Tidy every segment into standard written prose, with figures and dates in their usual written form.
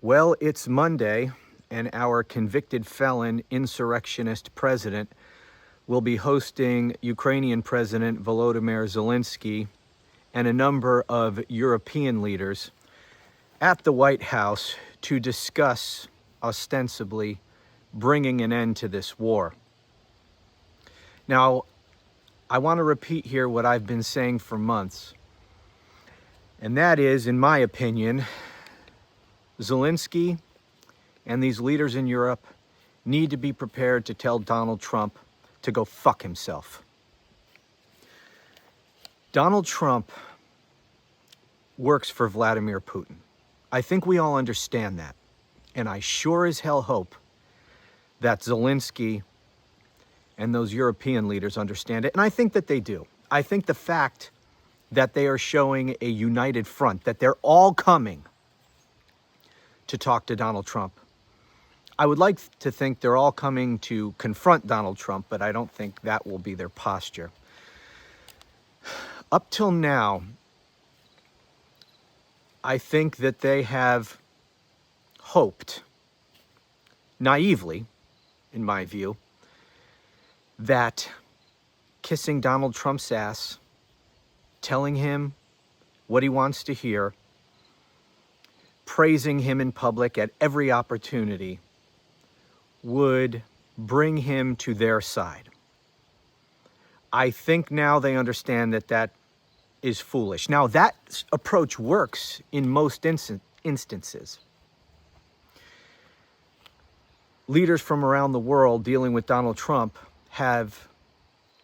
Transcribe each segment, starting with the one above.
Well, it's Monday, and our convicted felon insurrectionist president will be hosting Ukrainian President Volodymyr Zelensky and a number of European leaders at the White House to discuss, ostensibly, bringing an end to this war. Now, I want to repeat here what I've been saying for months, and that is, in my opinion, Zelensky and these leaders in Europe need to be prepared to tell Donald Trump to go fuck himself. Donald Trump works for Vladimir Putin. I think we all understand that. And I sure as hell hope that Zelensky and those European leaders understand it. And I think that they do. I think the fact that they are showing a united front, that they're all coming to talk to Donald Trump. I would like to think they're all coming to confront Donald Trump, but I don't think that will be their posture. Up till now, I think that they have hoped, naively, in my view, that kissing Donald Trump's ass, telling him what he wants to hear, praising him in public at every opportunity would bring him to their side. I think now they understand that that is foolish. Now, that approach works in most instances. Leaders from around the world dealing with Donald Trump have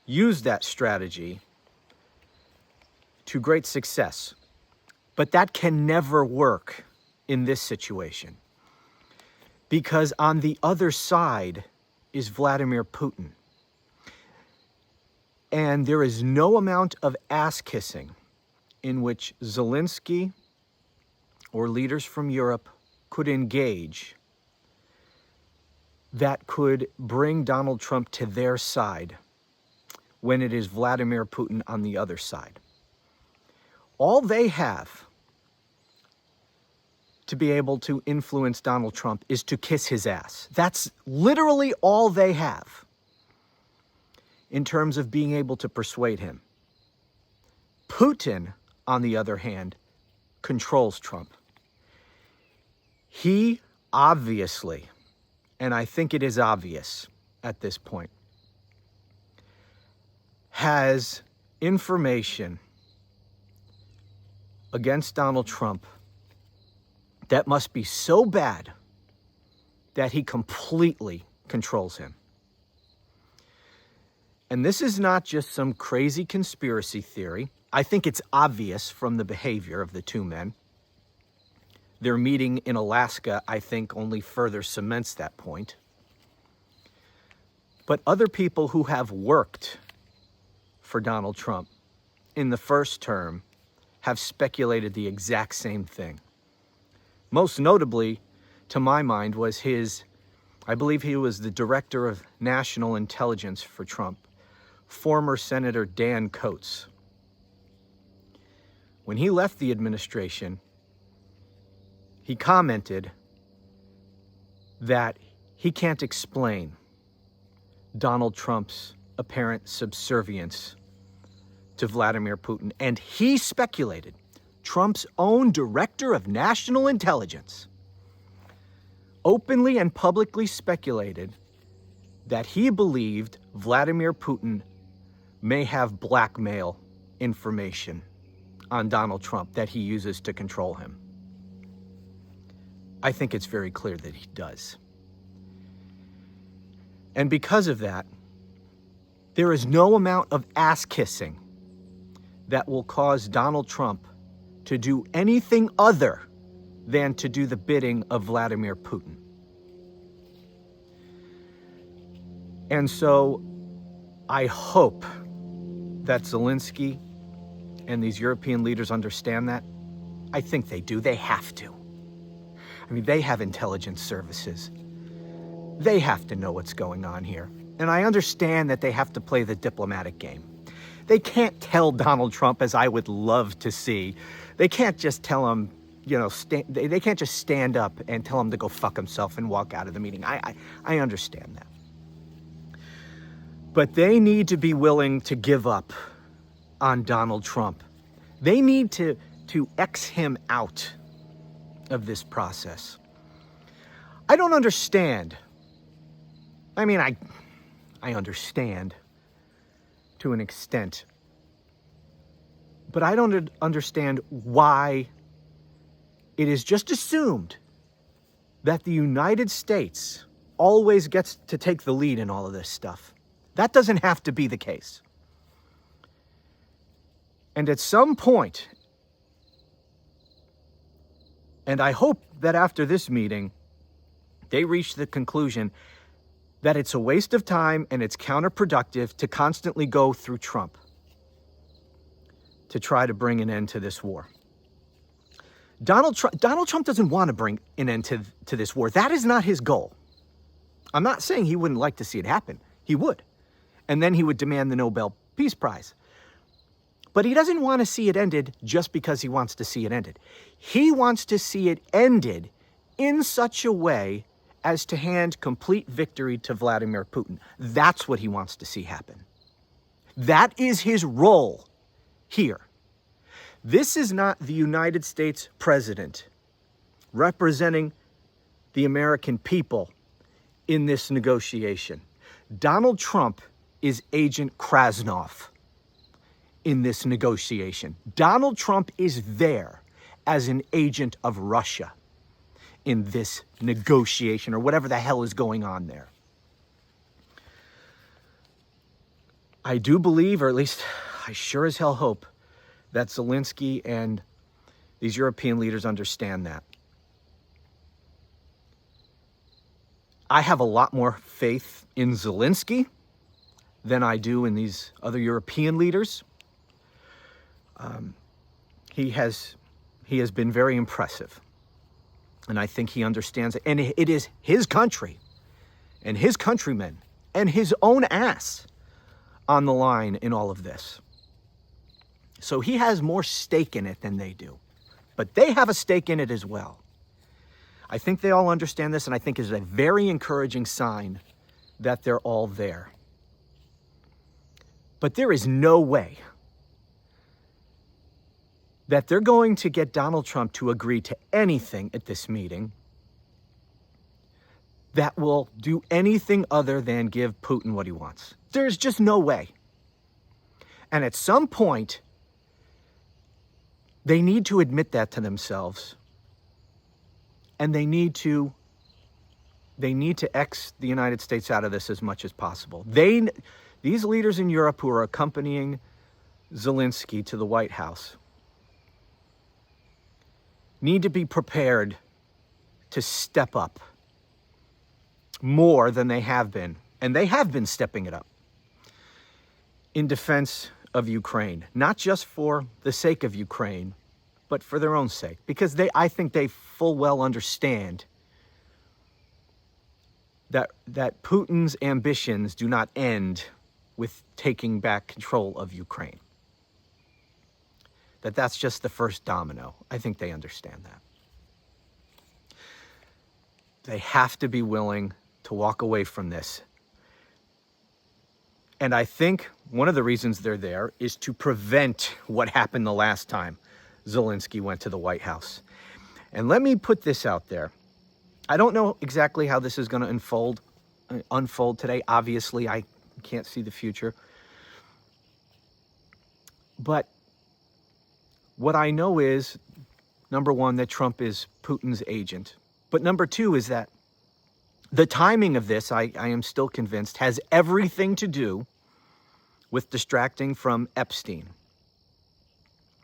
used that strategy to great success. But that can never work in this situation, because on the other side is Vladimir Putin. And there is no amount of ass kissing in which Zelensky or leaders from Europe could engage that could bring Donald Trump to their side when it is Vladimir Putin on the other side. All they have to be able to influence Donald Trump is to kiss his ass. That's literally all they have in terms of being able to persuade him. Putin, on the other hand, controls Trump. He obviously, and I think it is obvious at this point, has information against Donald Trump that must be so bad that he completely controls him. And this is not just some crazy conspiracy theory. I think it's obvious from the behavior of the two men. Their meeting in Alaska, I think, only further cements that point. But other people who have worked for Donald Trump in the first term have speculated the exact same thing. Most notably, to my mind, was I believe he was the director of national intelligence for Trump, former Senator Dan Coats. When he left the administration, he commented that he can't explain Donald Trump's apparent subservience to Vladimir Putin. And he speculated, Trump's own director of national intelligence openly and publicly speculated that he believed Vladimir Putin may have blackmail information on Donald Trump that he uses to control him. I think it's very clear that he does. And because of that, there is no amount of ass kissing that will cause Donald Trump to do anything other than to do the bidding of Vladimir Putin. And so I hope that Zelensky and these European leaders understand that. I think they do. They have to. I mean, they have intelligence services. They have to know what's going on here. And I understand that they have to play the diplomatic game. They can't tell Donald Trump, as I would love to see, they can't just tell him, they can't just stand up and tell him to go fuck himself and walk out of the meeting. I understand that. But they need to be willing to give up on Donald Trump. They need to X him out of this process. I don't understand. I mean, I understand to an extent. But I don't understand why it is just assumed that the United States always gets to take the lead in all of this stuff. That doesn't have to be the case. And at some point, and I hope that after this meeting, they reach the conclusion that it's a waste of time and it's counterproductive to constantly go through Trump to try to bring an end to this war. Donald Trump doesn't want to bring an end to this war. That is not his goal. I'm not saying he wouldn't like to see it happen. He would. And then he would demand the Nobel Peace Prize. But he doesn't want to see it ended just because he wants to see it ended. He wants to see it ended in such a way as to hand complete victory to Vladimir Putin. That's what he wants to see happen. That is his role here. This is not the United States president representing the American people in this negotiation. Donald Trump is Agent Krasnov in this negotiation. Donald Trump is there as an agent of Russia in this negotiation, or whatever the hell is going on there. I do believe, or at least I sure as hell hope, that Zelensky and these European leaders understand that. I have a lot more faith in Zelensky than I do in these other European leaders. He has been very impressive. And I think he understands it. And it is his country and his countrymen and his own ass on the line in all of this. So he has more stake in it than they do. But they have a stake in it as well. I think they all understand this, and I think it's a very encouraging sign that they're all there. But there is no way that they're going to get Donald Trump to agree to anything at this meeting that will do anything other than give Putin what he wants. There's just no way. And at some point, they need to admit that to themselves. And they need to X the United States out of this as much as possible. These leaders in Europe who are accompanying Zelensky to the White House need to be prepared to step up more than they have been. And they have been stepping it up in defense of Ukraine, not just for the sake of Ukraine, but for their own sake. Because I think they full well understand that Putin's ambitions do not end with taking back control of Ukraine. That's just the first domino. I think they understand that. They have to be willing to walk away from this. And I think one of the reasons they're there is to prevent what happened the last time Zelensky went to the White House. And let me put this out there. I don't know exactly how this is going to unfold today. Obviously, I can't see the future. But what I know is, number one, that Trump is Putin's agent. But number two is that the timing of this, I am still convinced, has everything to do with distracting from Epstein.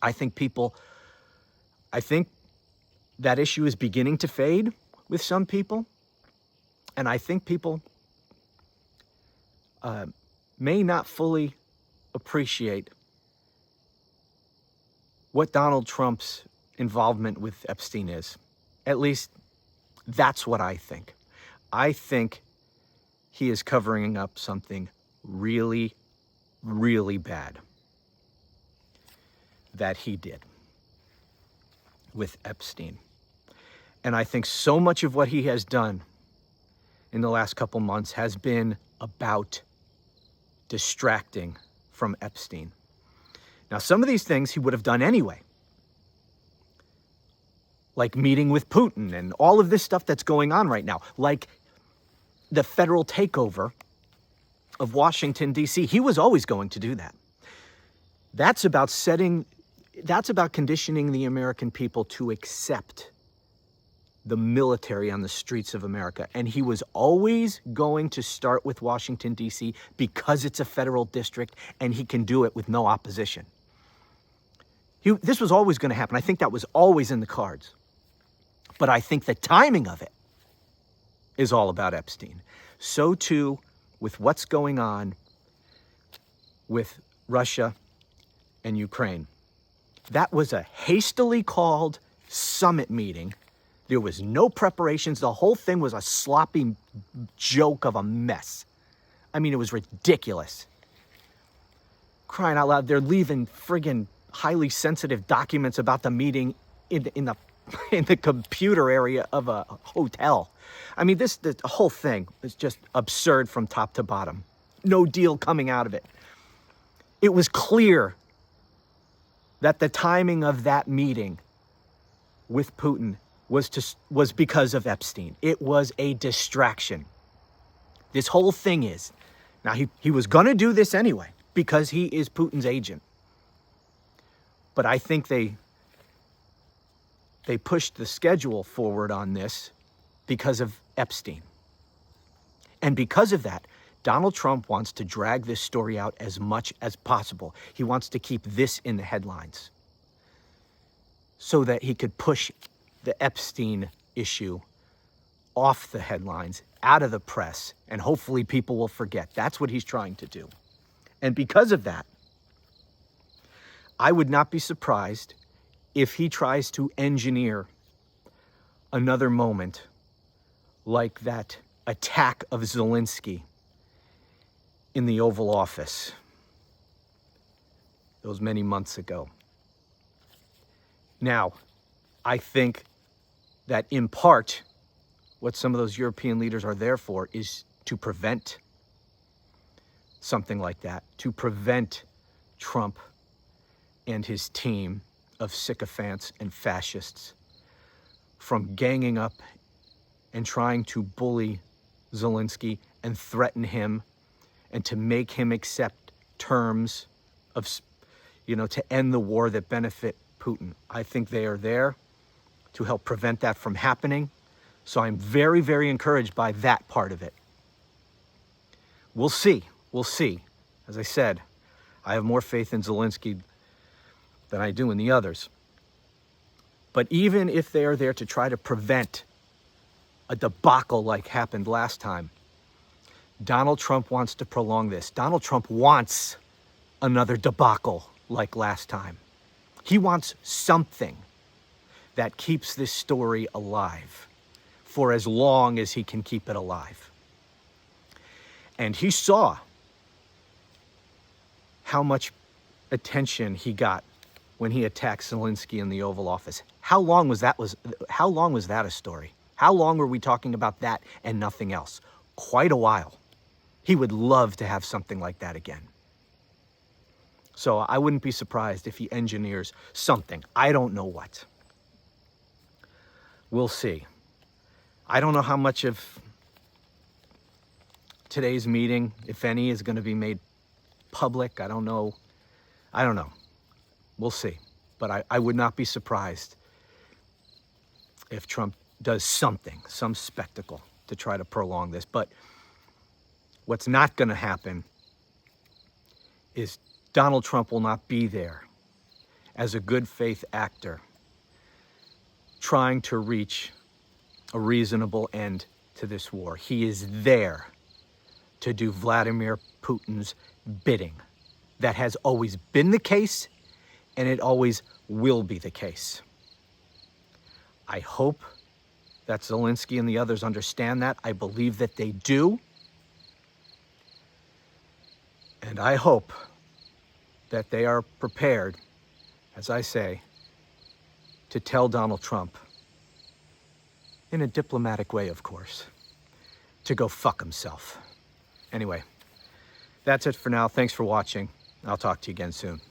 I think that issue is beginning to fade with some people. And I think people may not fully appreciate what Donald Trump's involvement with Epstein is. At least that's what I think. I think he is covering up something really, really bad that he did. with Epstein. And I think so much of what he has done in the last couple months has been about distracting from Epstein. Now, some of these things he would have done anyway, like meeting with Putin and all of this stuff that's going on right now, like the federal takeover of Washington, D.C. He was always going to do that. That's about conditioning the American people to accept the military on the streets of America. And he was always going to start with Washington, D.C. because it's a federal district and he can do it with no opposition. This was always going to happen. I think that was always in the cards. But I think the timing of it is all about Epstein. So too with what's going on with Russia and Ukraine. That was a hastily called summit meeting. There was no preparations. The whole thing was a sloppy joke of a mess. I mean, it was ridiculous. Crying out loud, they're leaving friggin' highly sensitive documents about the meeting in the computer area of a hotel. I mean, the whole thing is just absurd from top to bottom. No deal coming out of it. It was clear that the timing of that meeting with Putin was because of Epstein. It was a distraction. This whole thing is. Now, he was going to do this anyway because he is Putin's agent. But I think they pushed the schedule forward on this because of Epstein. And because of that, Donald Trump wants to drag this story out as much as possible. He wants to keep this in the headlines so that he could push the Epstein issue off the headlines, out of the press, and hopefully people will forget. That's what he's trying to do. And because of that, I would not be surprised if he tries to engineer another moment like that attack of Zelensky in the Oval Office those many months ago. Now, I think that in part, what some of those European leaders are there for is to prevent something like that, to prevent Trump and his team of sycophants and fascists from ganging up and trying to bully Zelensky and threaten him and to make him accept terms of, to end the war that benefit Putin. I think they are there to help prevent that from happening. So I'm very, very encouraged by that part of it. We'll see. We'll see. As I said, I have more faith in Zelensky than I do in the others. But even if they are there to try to prevent a debacle like happened last time, Donald Trump wants to prolong this. Donald Trump wants another debacle like last time. He wants something that keeps this story alive for as long as he can keep it alive. And he saw how much attention he got when he attacked Zelensky in the Oval Office. How long was that a story? How long were we talking about that and nothing else? Quite a while. He would love to have something like that again. So I wouldn't be surprised if he engineers something. I don't know what. We'll see. I don't know how much of today's meeting, if any, is going to be made public. I don't know. We'll see. But I would not be surprised if Trump does something, some spectacle to try to prolong this. But what's not going to happen is Donald Trump will not be there as a good faith actor trying to reach a reasonable end to this war. He is there to do Vladimir Putin's bidding. That has always been the case, and it always will be the case. I hope that Zelensky and the others understand that. I believe that they do. And I hope that they are prepared, as I say, to tell Donald Trump, in a diplomatic way, of course, to go fuck himself. Anyway, that's it for now. Thanks for watching. I'll talk to you again soon.